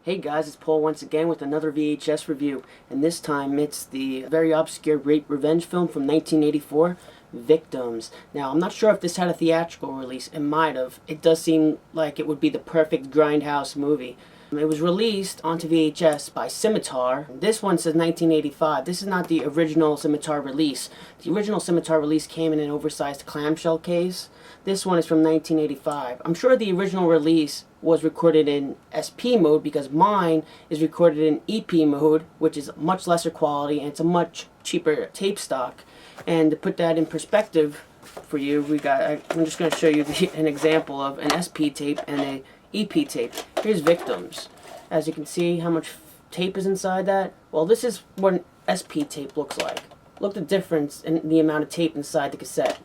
Hey guys, it's Paul once again with another VHS review, and this time it's the very obscure rape revenge film from 1984, Victims. Now, I'm not sure if this had a theatrical release. It might have. It does seem like it would be the perfect grindhouse movie. It was released onto VHS by Simitar. This one says 1985. This is not the original Simitar release. The original Simitar release came in an oversized clamshell case. This one is from 1985. I'm sure the original release was recorded in SP mode because mine is recorded in EP mode, which is much lesser quality and it's a much cheaper tape stock. And to put that in perspective for you, I'm just going to show you an example of an SP tape and a EP tape. Here's Victims. As you can see how much tape is inside that. Well, this is what an SP tape looks like. Look at the difference in the amount of tape inside the cassette.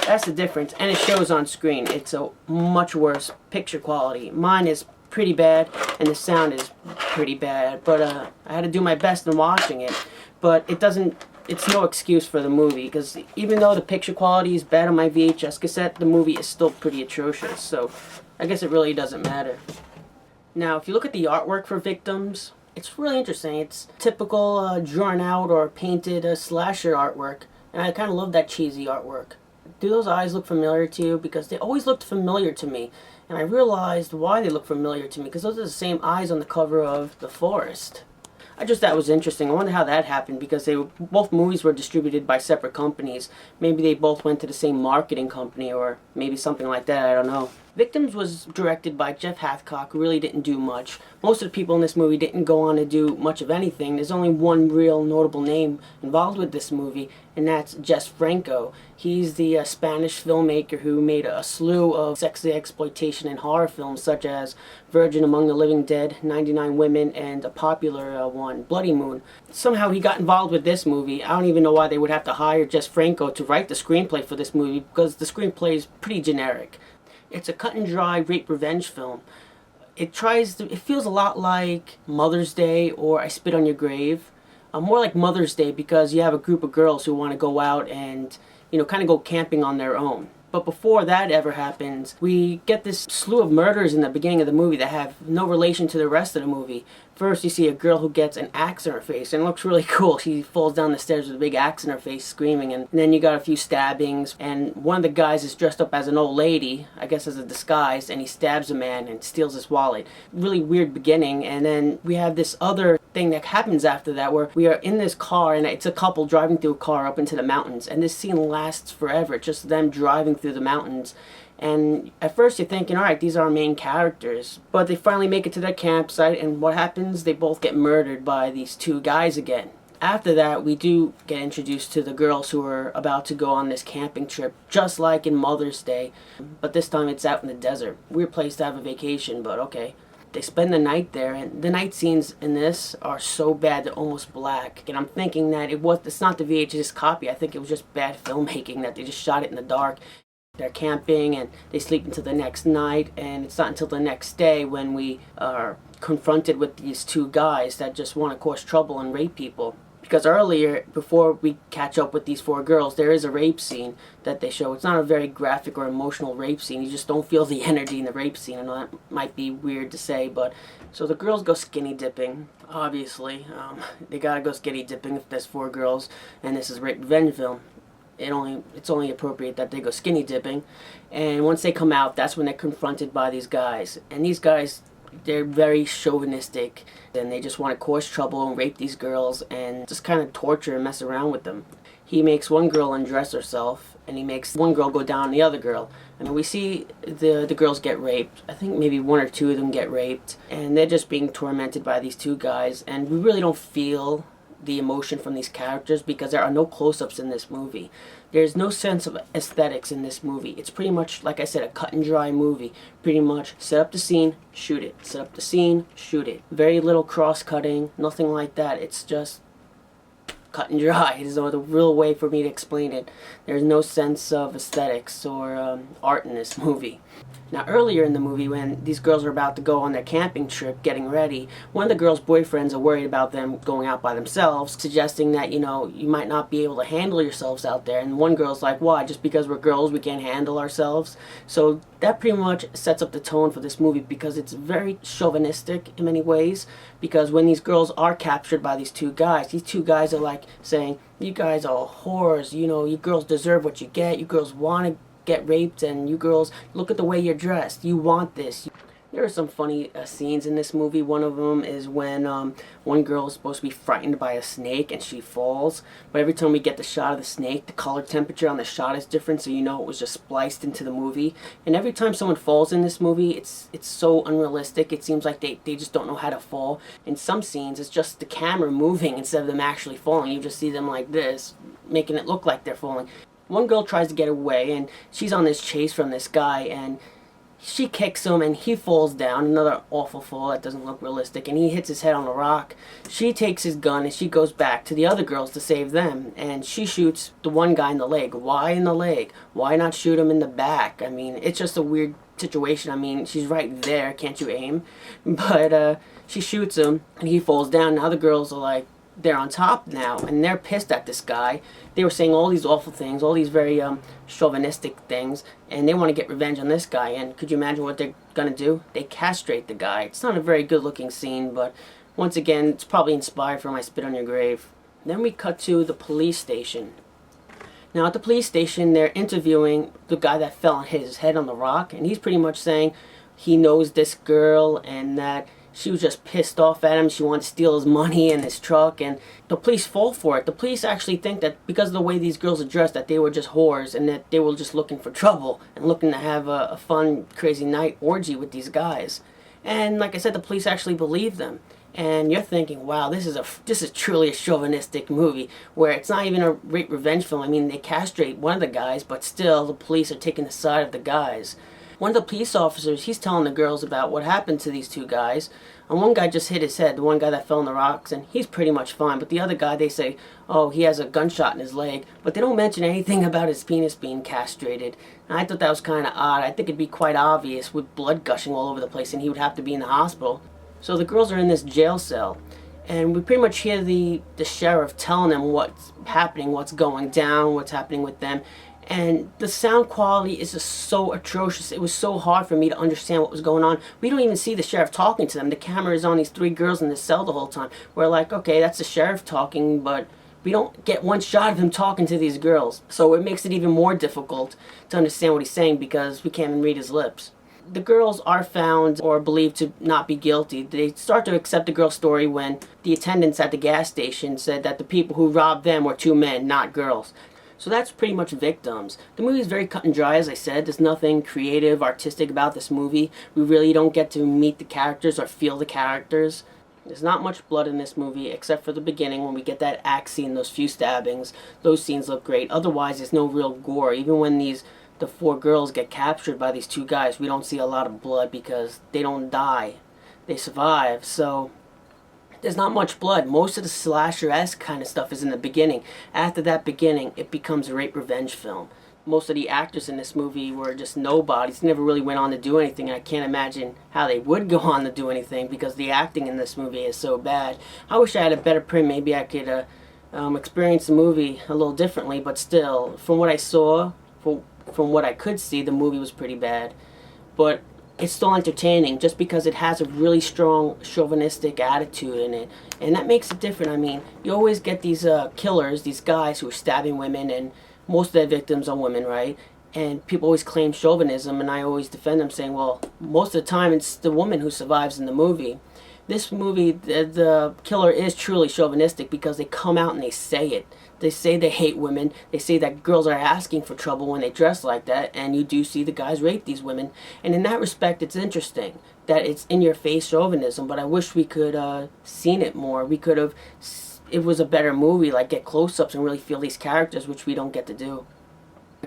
That's the difference, and it shows on screen. It's a much worse picture quality. Mine is pretty bad, and the sound is pretty bad, but I had to do my best in watching it. But it's no excuse for the movie, because even though the picture quality is bad on my VHS cassette, the movie is still pretty atrocious, so I guess it really doesn't matter. Now, if you look at the artwork for Victims, it's really interesting. It's typical drawn out or painted slasher artwork, and I kind of love that cheesy artwork. Do those eyes look familiar to you? Because they always looked familiar to me, and I realized why they look familiar to me, because those are the same eyes on the cover of The Forest. I just thought it was interesting. I wonder how that happened, because both movies were distributed by separate companies. Maybe they both went to the same marketing company, or maybe something like that, I don't know. Victims was directed by Jeff Hathcock, who really didn't do much. Most of the people in this movie didn't go on to do much of anything. There's only one real notable name involved with this movie, and that's Jess Franco. He's the Spanish filmmaker who made a slew of sexy exploitation and horror films, such as Virgin Among the Living Dead, 99 Women, and a popular one, Bloody Moon. Somehow he got involved with this movie. I don't even know why they would have to hire Jess Franco to write the screenplay for this movie, because the screenplay is pretty generic. It's a cut-and-dry rape revenge film. It feels a lot like Mother's Day or I Spit on Your Grave. More like Mother's Day, because you have a group of girls who want to go out and, kind of go camping on their own. But before that ever happens, we get this slew of murders in the beginning of the movie that have no relation to the rest of the movie. First, you see a girl who gets an axe in her face, and it looks really cool. She falls down the stairs with a big axe in her face, screaming, and then you got a few stabbings, and one of the guys is dressed up as an old lady, I guess as a disguise, and he stabs a man and steals his wallet. Really weird beginning, and then we have this other thing that happens after that, where we are in this car, and it's a couple driving through a car up into the mountains, and this scene lasts forever. It's just them driving through the mountains, and at first you're thinking, alright, these are our main characters, but they finally make it to their campsite, and what happens? They both get murdered by these two guys again. After that, we do get introduced to the girls who are about to go on this camping trip, just like in Mother's Day, but this time it's out in the desert. Weird place to have a vacation, but okay. They spend the night there, and the night scenes in this are so bad they're almost black. And I'm thinking that it's not the VHS copy. I think it was just bad filmmaking, that they just shot it in the dark. They're camping and they sleep until the next night, and it's not until the next day when we are confronted with these two guys that just want to cause trouble and rape people. Because earlier, before we catch up with these four girls, there is a rape scene that they show. It's not a very graphic or emotional rape scene. You just don't feel the energy in the rape scene. I know that might be weird to say, but... So the girls go skinny dipping, obviously. They gotta go skinny dipping if there's four girls, and this is a rape revenge film. It's only appropriate that they go skinny dipping. And once they come out, that's when they're confronted by these guys. And these guys, they're very chauvinistic, and they just want to cause trouble and rape these girls and just kind of torture and mess around with them. He makes one girl undress herself, and he makes one girl go down on the other girl. I mean, we see the girls get raped. I think maybe one or two of them get raped, and they're just being tormented by these two guys, and we really don't feel the emotion from these characters because there are no close-ups in this movie. There's no sense of aesthetics in this movie. It's pretty much, like I said, a cut-and-dry movie. Pretty much set up the scene, shoot it. Set up the scene, shoot it. Very little cross-cutting, nothing like that. It's just cut and dry. There's no real way for me to explain it. There's no sense of aesthetics or art in this movie. Now, earlier in the movie, when these girls are about to go on their camping trip, getting ready, one of the girls' boyfriends are worried about them going out by themselves, suggesting that, you know, you might not be able to handle yourselves out there. And one girl's like, why? Just because we're girls, we can't handle ourselves? So that pretty much sets up the tone for this movie, because it's very chauvinistic in many ways. Because when these girls are captured by these two guys are like saying, you guys are whores, you know, you girls deserve what you get, you girls want to get raped, and you girls, look at the way you're dressed, you want this. There are some funny scenes in this movie. One of them is when one girl is supposed to be frightened by a snake and she falls, but every time we get the shot of the snake, the color temperature on the shot is different, so you know it was just spliced into the movie. And every time someone falls in this movie, it's so unrealistic. It seems like they just don't know how to fall. In some scenes, it's just the camera moving instead of them actually falling. You just see them like this, making it look like they're falling. One girl tries to get away, and she's on this chase from this guy, and she kicks him, and he falls down. Another awful fall that doesn't look realistic, and he hits his head on a rock. She takes his gun, and she goes back to the other girls to save them, and she shoots the one guy in the leg. Why in the leg? Why not shoot him in the back? I mean, it's just a weird situation. I mean, she's right there. Can't you aim? But she shoots him, and he falls down. Now the girls are like, they're on top now, and they're pissed at this guy. They were saying all these awful things, all these very chauvinistic things, and they want to get revenge on this guy. And could you imagine what they're gonna do? They castrate the guy. It's not a very good looking scene, but once again, it's probably inspired from I Spit on Your Grave. Then we cut to the police station. Now at the police station, they're interviewing the guy that fell and hit his head on the rock, and he's pretty much saying he knows this girl and that she was just pissed off at him. She wanted to steal his money and his truck, and the police fall for it. The police actually think that because of the way these girls are dressed, that they were just whores and that they were just looking for trouble and looking to have a fun, crazy night orgy with these guys. And like I said, the police actually believe them. And you're thinking, wow, this is truly a chauvinistic movie, where it's not even a rape revenge film. I mean, they castrate one of the guys, but still the police are taking the side of the guys. One of the police officers, he's telling the girls about what happened to these two guys. And one guy just hit his head, the one guy that fell in the rocks, and he's pretty much fine. But the other guy, they say, oh, he has a gunshot in his leg. But they don't mention anything about his penis being castrated. And I thought that was kind of odd. I think it'd be quite obvious with blood gushing all over the place, and he would have to be in the hospital. So the girls are in this jail cell. And we pretty much hear the sheriff telling them what's happening, what's going down, what's happening with them. And the sound quality is just so atrocious. It was so hard for me to understand what was going on. We don't even see the sheriff talking to them. The camera is on these three girls in the cell the whole time. We're like, okay, that's the sheriff talking, but we don't get one shot of him talking to these girls. So it makes it even more difficult to understand what he's saying, because we can't even read his lips. The girls are found or believed to not be guilty. They start to accept the girl's story when the attendants at the gas station said that the people who robbed them were two men, not girls. So that's pretty much Victims. The movie is very cut and dry, as I said. There's nothing creative, artistic about this movie. We really don't get to meet the characters or feel the characters. There's not much blood in this movie, except for the beginning when we get that axe scene, those few stabbings. Those scenes look great. Otherwise, there's no real gore. Even when the four girls get captured by these two guys, we don't see a lot of blood because they don't die. They survive. So there's not much blood. Most of the slasher-esque kind of stuff is in the beginning. After that beginning, it becomes a rape revenge film. Most of the actors in this movie were just nobodies. They never really went on to do anything. I can't imagine how they would go on to do anything, because the acting in this movie is so bad. I wish I had a better print. Maybe I could experience the movie a little differently, but still, from what I saw, from what I could see, the movie was pretty bad. But it's still entertaining just because it has a really strong chauvinistic attitude in it. And that makes it different. I mean, you always get these killers, these guys who are stabbing women, and most of their victims are women, right? And people always claim chauvinism, and I always defend them, saying, well, most of the time it's the woman who survives in the movie. This movie, the killer is truly chauvinistic because they come out and they say it. They say they hate women. They say that girls are asking for trouble when they dress like that, and you do see the guys rape these women. And in that respect, it's interesting that it's in-your-face chauvinism, but I wish we could seen it more. We could have, it was a better movie, like get close-ups and really feel these characters, which we don't get to do.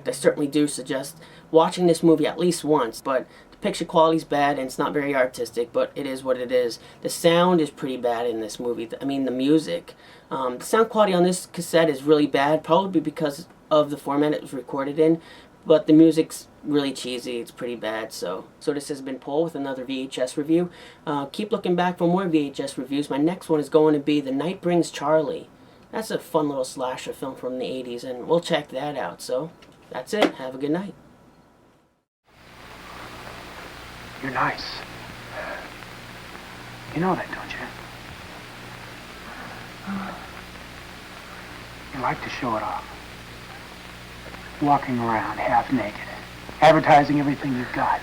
I certainly do suggest watching this movie at least once, but the picture quality's bad and it's not very artistic, but it is what it is. The sound is pretty bad in this movie. I mean, the music. The sound quality on this cassette is really bad, probably because of the format it was recorded in, but the music's really cheesy. It's pretty bad. So this has been Paul with another VHS review. Keep looking back for more VHS reviews. My next one is going to be The Night Brings Charlie. That's a fun little slasher film from the 80s, and we'll check that out. So that's it. Have a good night. You're nice. You know that, don't you? You like to show it off. Walking around half naked. Advertising everything you've got.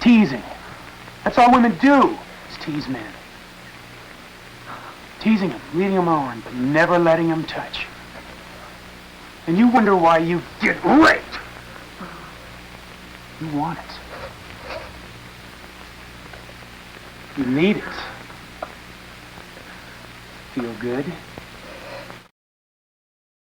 Teasing. That's all women do, is tease men. Teasing them, leading them on, but never letting them touch. And you wonder why you get raped. You want it. You need it. Feel good?